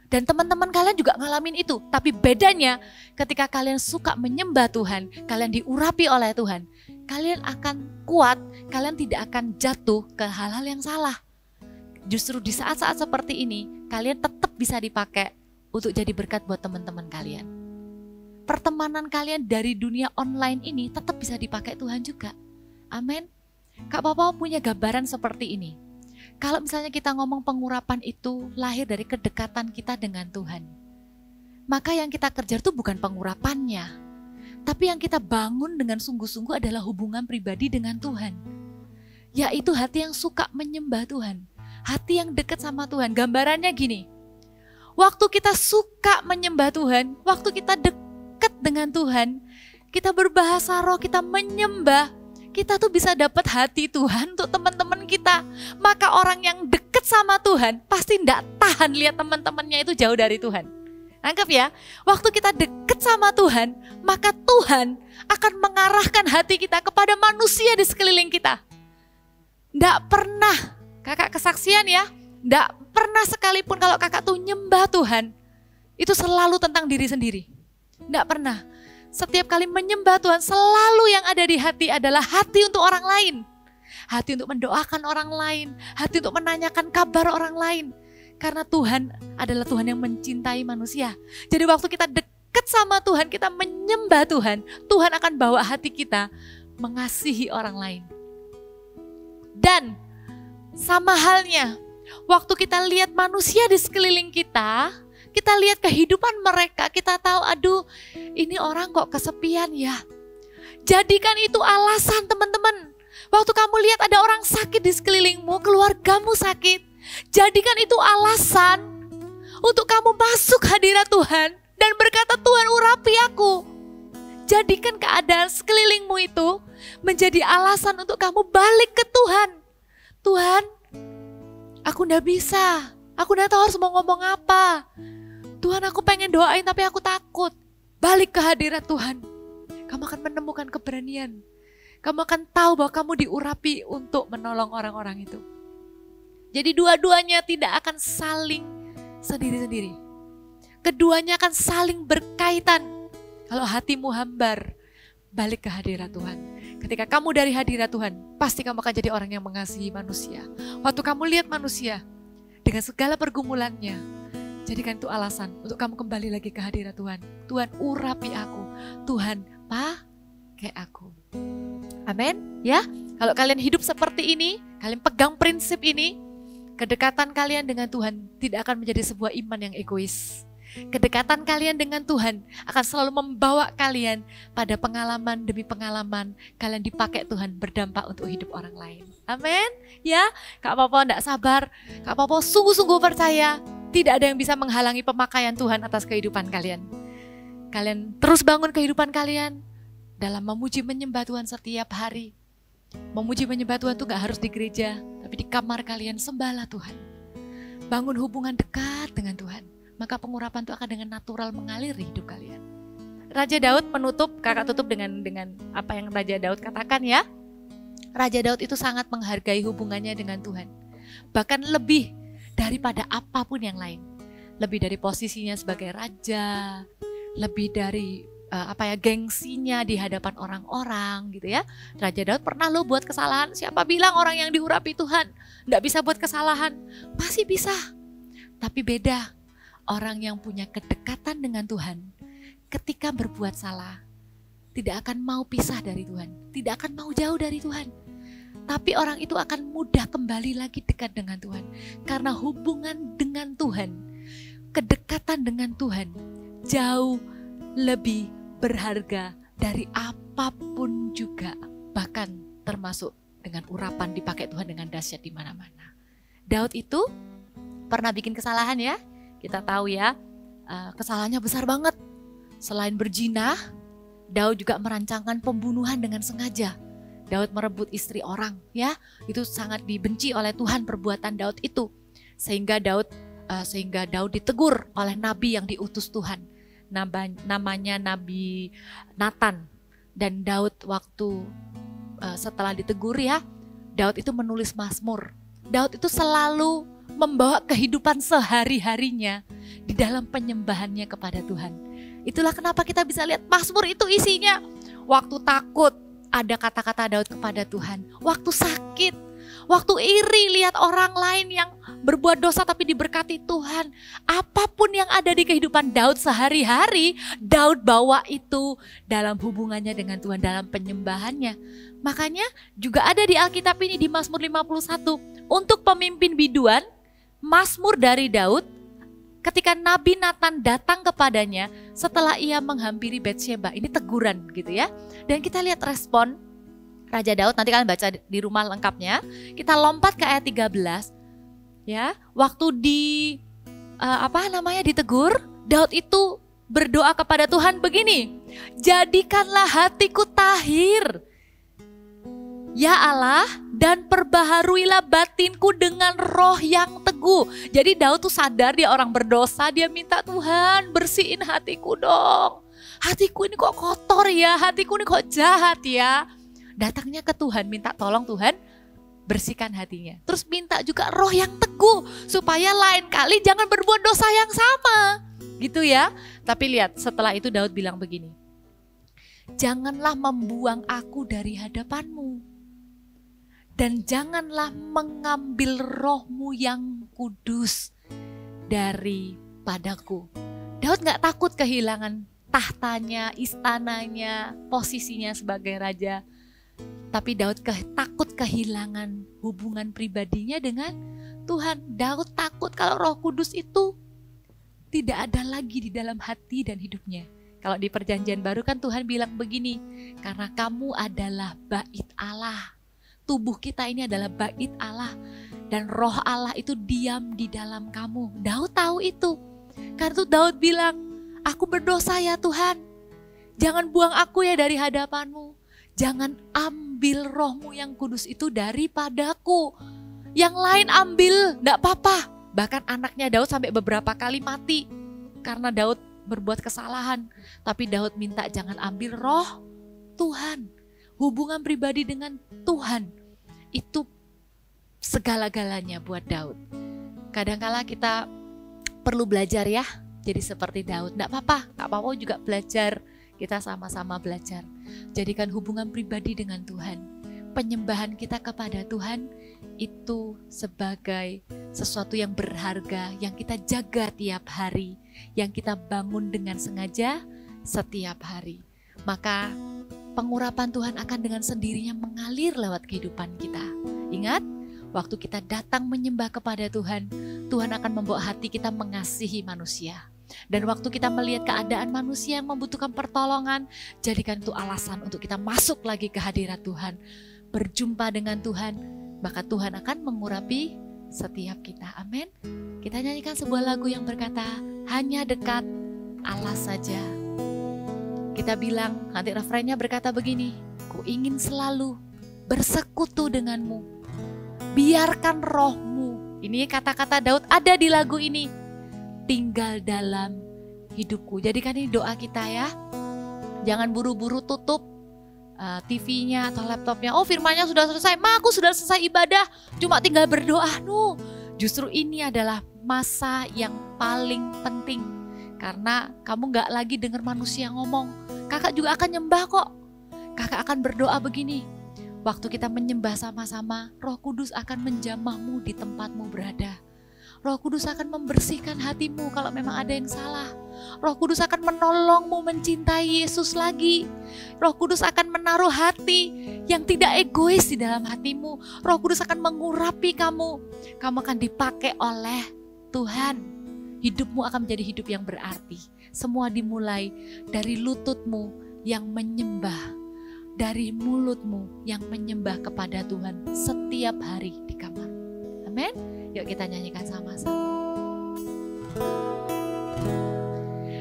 Dan teman-teman kalian juga ngalamin itu. Tapi bedanya ketika kalian suka menyembah Tuhan, kalian diurapi oleh Tuhan, kalian akan kuat, kalian tidak akan jatuh ke hal-hal yang salah. Justru di saat-saat seperti ini, kalian tetap bisa dipakai untuk jadi berkat buat teman-teman kalian. Pertemanan kalian dari dunia online ini tetap bisa dipakai Tuhan juga. Amin. Kak Papa punya gambaran seperti ini. Kalau misalnya kita ngomong pengurapan itu lahir dari kedekatan kita dengan Tuhan. Maka yang kita kejar itu bukan pengurapannya. Tapi yang kita bangun dengan sungguh-sungguh adalah hubungan pribadi dengan Tuhan. Yaitu hati yang suka menyembah Tuhan. Hati yang dekat sama Tuhan. Gambarannya gini. Waktu kita suka menyembah Tuhan, waktu kita dekat dengan Tuhan, kita berbahasa roh, kita menyembah, kita tuh bisa dapat hati Tuhan untuk teman-teman kita. Maka orang yang dekat sama Tuhan pasti tidak tahan lihat teman-temannya itu jauh dari Tuhan. Anggap ya, waktu kita dekat sama Tuhan, maka Tuhan akan mengarahkan hati kita kepada manusia di sekeliling kita. Tidak pernah, kakak kesaksian ya, tidak pernah sekalipun kalau kakak tuh nyembah Tuhan, itu selalu tentang diri sendiri. Tidak pernah. Setiap kali menyembah Tuhan, selalu yang ada di hati adalah hati untuk orang lain. Hati untuk mendoakan orang lain, hati untuk menanyakan kabar orang lain. Karena Tuhan adalah Tuhan yang mencintai manusia. Jadi waktu kita dekat sama Tuhan, kita menyembah Tuhan, Tuhan akan bawa hati kita mengasihi orang lain. Dan sama halnya, waktu kita lihat manusia di sekeliling kita lihat kehidupan mereka, kita tahu aduh ini orang kok kesepian ya. Jadikan itu alasan teman-teman. Waktu kamu lihat ada orang sakit di sekelilingmu, keluargamu sakit, jadikan itu alasan untuk kamu masuk hadirat Tuhan dan berkata, Tuhan urapi aku. Jadikan keadaan sekelilingmu itu menjadi alasan untuk kamu balik ke Tuhan. Tuhan, aku gak bisa, aku gak tahu harus mau ngomong apa. Tuhan, aku pengen doain tapi aku takut. Balik ke hadirat Tuhan. Kamu akan menemukan keberanian. Kamu akan tahu bahwa kamu diurapi untuk menolong orang-orang itu. Jadi dua-duanya tidak akan saling sendiri-sendiri. Keduanya akan saling berkaitan. Kalau hatimu hambar, balik ke hadirat Tuhan. Ketika kamu dari hadirat Tuhan, pasti kamu akan jadi orang yang mengasihi manusia. Waktu kamu lihat manusia dengan segala pergumulannya, jadikan itu alasan untuk kamu kembali lagi ke hadirat Tuhan. Tuhan, urapi aku. Tuhan, pakai aku. Amin. Ya, kalau kalian hidup seperti ini, kalian pegang prinsip ini, kedekatan kalian dengan Tuhan tidak akan menjadi sebuah iman yang egois. Kedekatan kalian dengan Tuhan akan selalu membawa kalian pada pengalaman demi pengalaman. Kalian dipakai Tuhan berdampak untuk hidup orang lain. Amin. Ya, Kak Popo enggak sabar. Kak Popo sungguh-sungguh percaya tidak ada yang bisa menghalangi pemakaian Tuhan atas kehidupan kalian. Kalian terus bangun kehidupan kalian dalam memuji menyembah Tuhan setiap hari. Memuji menyembah Tuhan itu gak harus di gereja, tapi di kamar kalian sembahlah Tuhan. Bangun hubungan dekat dengan Tuhan, maka pengurapan itu akan dengan natural mengalir di hidup kalian. Raja Daud menutup, kakak tutup dengan apa yang Raja Daud katakan ya. Raja Daud itu sangat menghargai hubungannya dengan Tuhan. Bahkan lebih daripada apapun yang lain. Lebih dari posisinya sebagai raja, lebih dari gengsinya di hadapan orang-orang gitu ya. Raja Daud pernah lo buat kesalahan. Siapa bilang orang yang diurapi Tuhan nggak bisa buat kesalahan? Pasti bisa. Tapi beda orang yang punya kedekatan dengan Tuhan, ketika berbuat salah tidak akan mau pisah dari Tuhan, tidak akan mau jauh dari Tuhan. Tapi orang itu akan mudah kembali lagi dekat dengan Tuhan, karena hubungan dengan Tuhan, kedekatan dengan Tuhan jauh lebih berharga dari apapun juga, bahkan termasuk dengan urapan dipakai Tuhan dengan dahsyat di mana-mana. Daud itu pernah bikin kesalahan ya, kita tahu ya, kesalahannya besar banget. Selain berzina, Daud juga merancangkan pembunuhan dengan sengaja. Daud merebut istri orang ya, itu sangat dibenci oleh Tuhan perbuatan Daud itu. Sehingga Daud ditegur oleh nabi yang diutus Tuhan. Namanya Nabi Nathan. Dan Daud waktu setelah ditegur ya, Daud itu menulis Mazmur. Daud itu selalu membawa kehidupan sehari-harinya di dalam penyembahannya kepada Tuhan. Itulah kenapa kita bisa lihat Mazmur itu isinya waktu takut ada kata-kata Daud kepada Tuhan, waktu sakit, waktu iri lihat orang lain yang berbuat dosa tapi diberkati Tuhan. Apapun yang ada di kehidupan Daud sehari-hari, Daud bawa itu dalam hubungannya dengan Tuhan, dalam penyembahannya. Makanya juga ada di Alkitab ini di Mazmur 51 untuk pemimpin biduan, Mazmur dari Daud ketika Nabi Nathan datang kepadanya setelah ia menghampiri Batsheba. Ini teguran gitu ya. Dan kita lihat respon Raja Daud, nanti kalian baca di rumah lengkapnya. Kita lompat ke ayat 13. Ya, waktu ditegur, Daud itu berdoa kepada Tuhan begini. Jadikanlah hatiku tahir, ya Allah, dan perbaharuilah batinku dengan roh yang teguh. Jadi Daud tuh sadar dia orang berdosa, dia minta Tuhan bersihin hatiku dong. Hatiku ini kok kotor ya, hatiku ini kok jahat ya. Datangnya ke Tuhan, minta tolong Tuhan bersihkan hatinya. Terus minta juga roh yang teguh, supaya lain kali jangan berbuat dosa yang sama. Gitu ya. Tapi lihat setelah itu Daud bilang begini. Janganlah membuang aku dari hadapanmu. Dan janganlah mengambil rohmu yang kudus daripadaku. Daud gak takut kehilangan tahtanya, istananya, posisinya sebagai raja. Tapi Daud takut kehilangan hubungan pribadinya dengan Tuhan. Daud takut kalau Roh Kudus itu tidak ada lagi di dalam hati dan hidupnya. Kalau di Perjanjian Baru kan Tuhan bilang begini, karena kamu adalah bait Allah. tubuh kita ini adalah bait Allah. Dan roh Allah itu diam di dalam kamu. Daud tahu itu. Karena itu Daud bilang, aku berdosa ya Tuhan. Jangan buang aku ya dari hadapanmu. Jangan ambil rohmu yang kudus itu daripadaku. Yang lain ambil, enggak apa-apa. Bahkan anaknya Daud sampai beberapa kali mati. Karena Daud berbuat kesalahan. Tapi Daud minta jangan ambil roh Tuhan. Hubungan pribadi dengan Tuhan. Itu segala-galanya buat Daud. Kadangkala kita perlu belajar ya, jadi seperti Daud. Nggak apa-apa juga belajar. Kita sama-sama belajar. Jadikan hubungan pribadi dengan Tuhan. Penyembahan kita kepada Tuhan itu sebagai sesuatu yang berharga, yang kita jaga tiap hari, yang kita bangun dengan sengaja setiap hari. Maka pengurapan Tuhan akan dengan sendirinya mengalir lewat kehidupan kita. Ingat, waktu kita datang menyembah kepada Tuhan, Tuhan akan membawa hati kita mengasihi manusia. Dan waktu kita melihat keadaan manusia yang membutuhkan pertolongan, jadikan itu alasan untuk kita masuk lagi ke hadirat Tuhan. Berjumpa dengan Tuhan, maka Tuhan akan mengurapi setiap kita. Amin. Kita nyanyikan sebuah lagu yang berkata, hanya dekat Allah saja. Kita bilang, nanti refrennya berkata begini, ku ingin selalu bersekutu denganmu. Biarkan rohmu, ini kata-kata Daud ada di lagu ini, tinggal dalam hidupku. Jadikan ini doa kita ya. Jangan buru-buru tutup TV-nya atau laptopnya. Oh, firmannya sudah selesai, aku sudah selesai ibadah, cuma tinggal berdoa. Justru ini adalah masa yang paling penting. Karena kamu gak lagi dengar manusia ngomong. Kakak juga akan nyembah kok. Kakak akan berdoa begini. Waktu kita menyembah sama-sama, Roh Kudus akan menjamahmu di tempatmu berada. Roh Kudus akan membersihkan hatimu kalau memang ada yang salah. Roh Kudus akan menolongmu mencintai Yesus lagi. Roh Kudus akan menaruh hati yang tidak egois di dalam hatimu. Roh Kudus akan mengurapi kamu. Kamu akan dipakai oleh Tuhan. Hidupmu akan menjadi hidup yang berarti. Semua dimulai dari lututmu yang menyembah. Dari mulutmu yang menyembah kepada Tuhan setiap hari di kamar. Amin. Yuk kita nyanyikan sama-sama.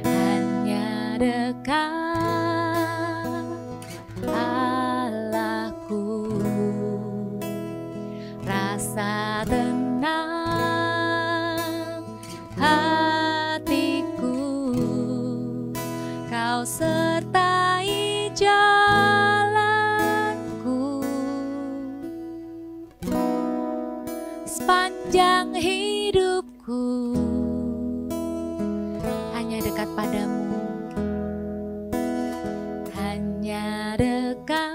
Hanya dekat Allahku, rasa tenang hatiku, kau sertai jalanku sepanjang hidupku. Hanya dekat padamu, hanya dekat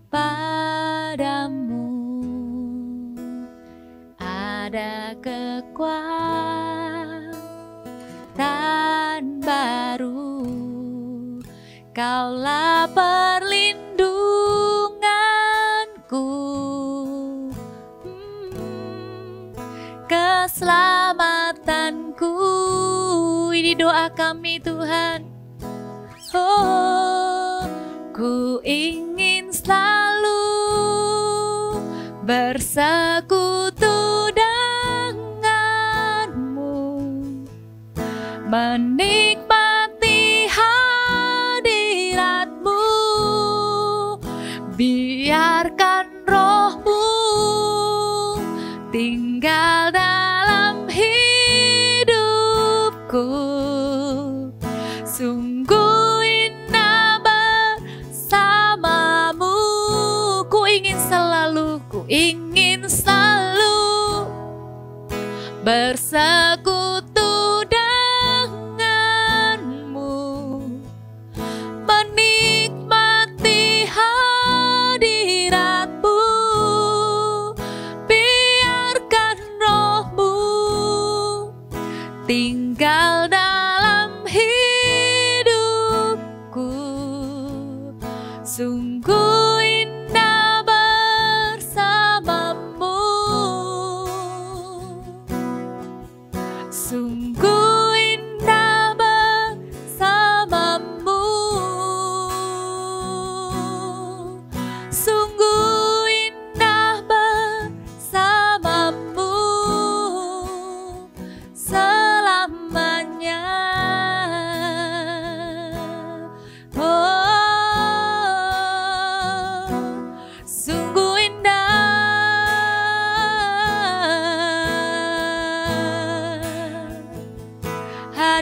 padamu, ada kekuatan baru. Kaulah perlindunganku, keselamatanku. Ini doa kami Tuhan. Oh, ku ingin selalu bersekutu denganmu, menikmati hadiratmu. Biarkan rohmu tinggal dalam hidupku. Sungguh indah bersamamu. Ku ingin selalu bersekutu denganmu, menikmati hadiratmu. Biarkan rohmu tinggal dalam hidupku. Sungguh indah bersamamu. Sungguh indah bersamamu. Sungguh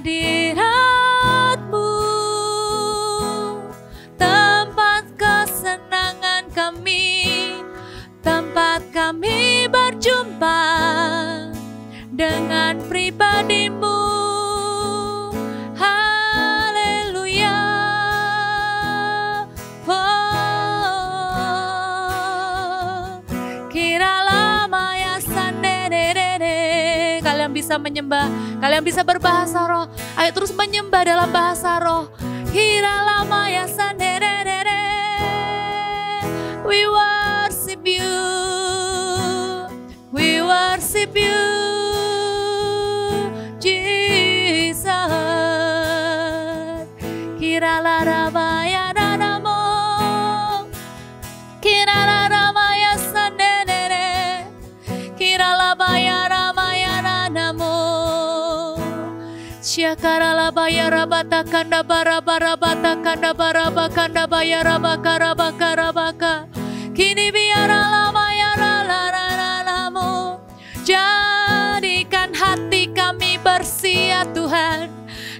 hadirat-Mu, tempat kesenangan kami, tempat kami berjumpa dengan pribadi-Mu. Haleluya. Kiralah maya sandere. Kalian bisa menyembah, kalian bisa berbahasa roh. Ayo terus menyembah dalam bahasa roh. Kiralah maya sandere. We worship you. We worship you, Jesus. Kiralah ramaya nanamo, kiralah ramaya sandere, kiralah baya ramaya nanamo. Syakarala baya rabata kanda bara bara bata kanda bara bakanda baya rabaka rabaka rabaka. Kini biarlah maya rala. Jadikan hati kami bersih ya Tuhan.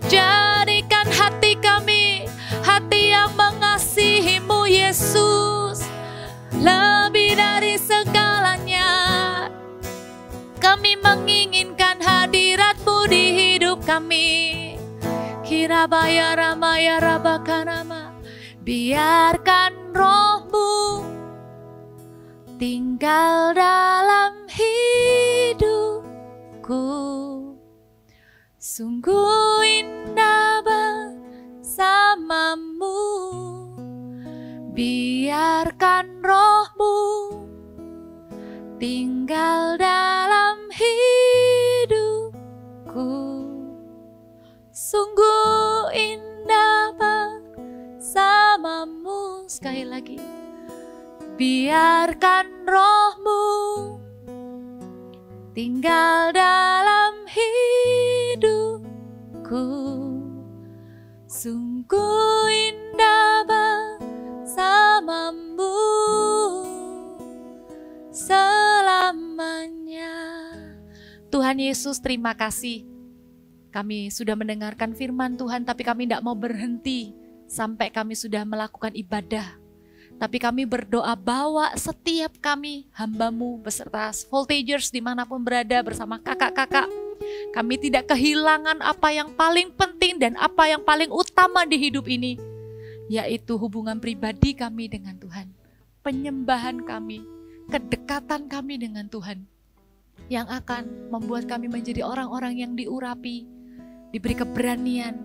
Jadikan hati kami hati yang mengasihi-Mu Yesus. Lebih dari segalanya kami menginginkan hadirat-Mu di hidup kami. Kirabaya ramaya rabakanama. Biarkan Roh-Mu tinggal dalam hidupku. Sungguh indah bersama-Mu. Biarkan Roh-Mu tinggal dalam hidupku. Sungguh indah bersama-Mu. Sekali lagi. Biarkan Roh-Mu tinggal dalam hidupku. Sungguh indah bersama-Mu selamanya. Tuhan Yesus, terima kasih. Kami sudah mendengarkan firman Tuhan, tapi kami tidak mau berhenti sampai kami sudah melakukan ibadah. Tapi kami berdoa bawa setiap kami hamba-Mu beserta Voltagers dimanapun berada bersama kakak-kakak. Kami tidak kehilangan apa yang paling penting dan apa yang paling utama di hidup ini. Yaitu hubungan pribadi kami dengan Tuhan. Penyembahan kami, kedekatan kami dengan Tuhan. Yang akan membuat kami menjadi orang-orang yang diurapi, diberi keberanian,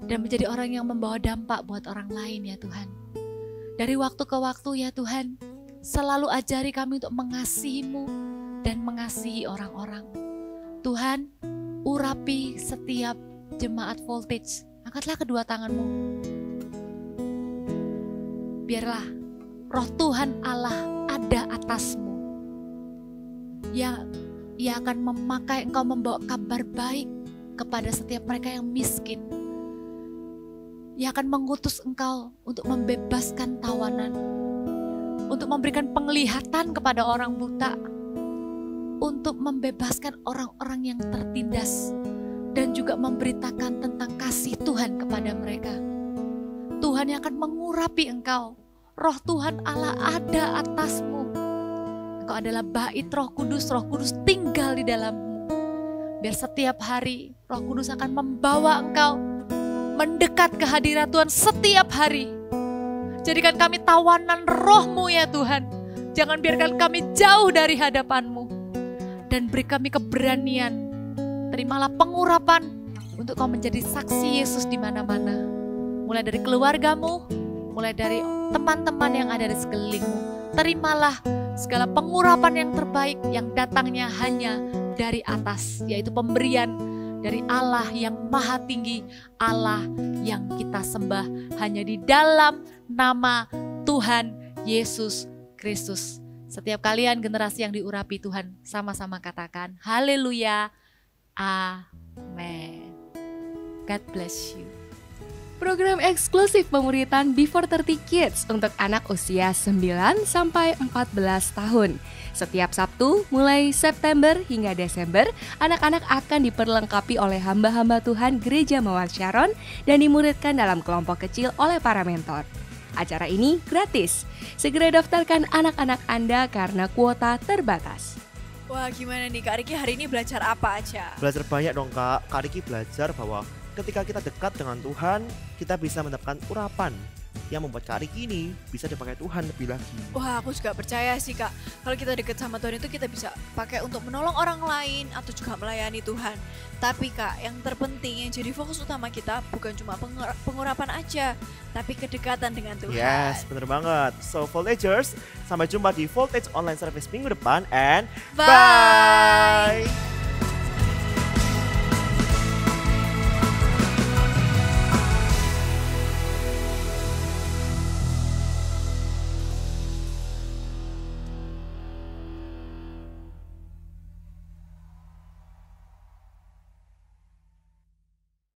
dan menjadi orang yang membawa dampak buat orang lain ya Tuhan. Dari waktu ke waktu ya Tuhan, selalu ajari kami untuk mengasihi-Mu dan mengasihi orang-orang. Tuhan, urapi setiap jemaat Voltage. Angkatlah kedua tangan-Mu. Biarlah Roh Tuhan Allah ada atas-Mu. Ya, Ia akan memakai Engkau membawa kabar baik kepada setiap mereka yang miskin. Ia akan mengutus Engkau untuk membebaskan tawanan, untuk memberikan penglihatan kepada orang buta, untuk membebaskan orang-orang yang tertindas, dan juga memberitakan tentang kasih Tuhan kepada mereka. Tuhan yang akan mengurapi Engkau. Roh Tuhan Allah ada atas-Mu. Engkau adalah bait Roh Kudus tinggal di dalam-Mu. Biar setiap hari Roh Kudus akan membawa Engkau mendekat ke hadirat Tuhan setiap hari. Jadikan kami tawanan Roh-Mu ya Tuhan. Jangan biarkan kami jauh dari hadapan-Mu. Dan beri kami keberanian. Terimalah pengurapan untuk Kau menjadi saksi Yesus di mana-mana. Mulai dari keluarga-Mu, mulai dari teman-teman yang ada di sekelilingmu. Terimalah segala pengurapan yang terbaik yang datangnya hanya dari atas, yaitu pemberian dari Allah yang maha tinggi, Allah yang kita sembah hanya di dalam nama Tuhan Yesus Kristus. Setiap kalian generasi yang diurapi Tuhan, sama-sama katakan haleluya, amin. God bless you. Program eksklusif pemuritan Before 30 Kids untuk anak usia 9 sampai 14 tahun. Setiap Sabtu mulai September hingga Desember, anak-anak akan diperlengkapi oleh hamba-hamba Tuhan Gereja Mawar Sharon dan dimuridkan dalam kelompok kecil oleh para mentor. Acara ini gratis. Segera daftarkan anak-anak Anda karena kuota terbatas. Wah, gimana nih Kak Riki hari ini belajar apa aja? Belajar banyak dong Kak. Kak Riki belajar bahwa ketika kita dekat dengan Tuhan, kita bisa mendapatkan urapan yang membuat Kak Riki ini bisa dipakai Tuhan lebih lagi. Wah, aku juga percaya sih Kak, kalau kita deket sama Tuhan itu kita bisa pakai untuk menolong orang lain atau juga melayani Tuhan. Tapi Kak, yang terpenting yang jadi fokus utama kita bukan cuma pengurapan aja, tapi kedekatan dengan Tuhan. Yes, bener banget. So Voltagers, sampai jumpa di Voltage Online Service minggu depan and Bye! bye.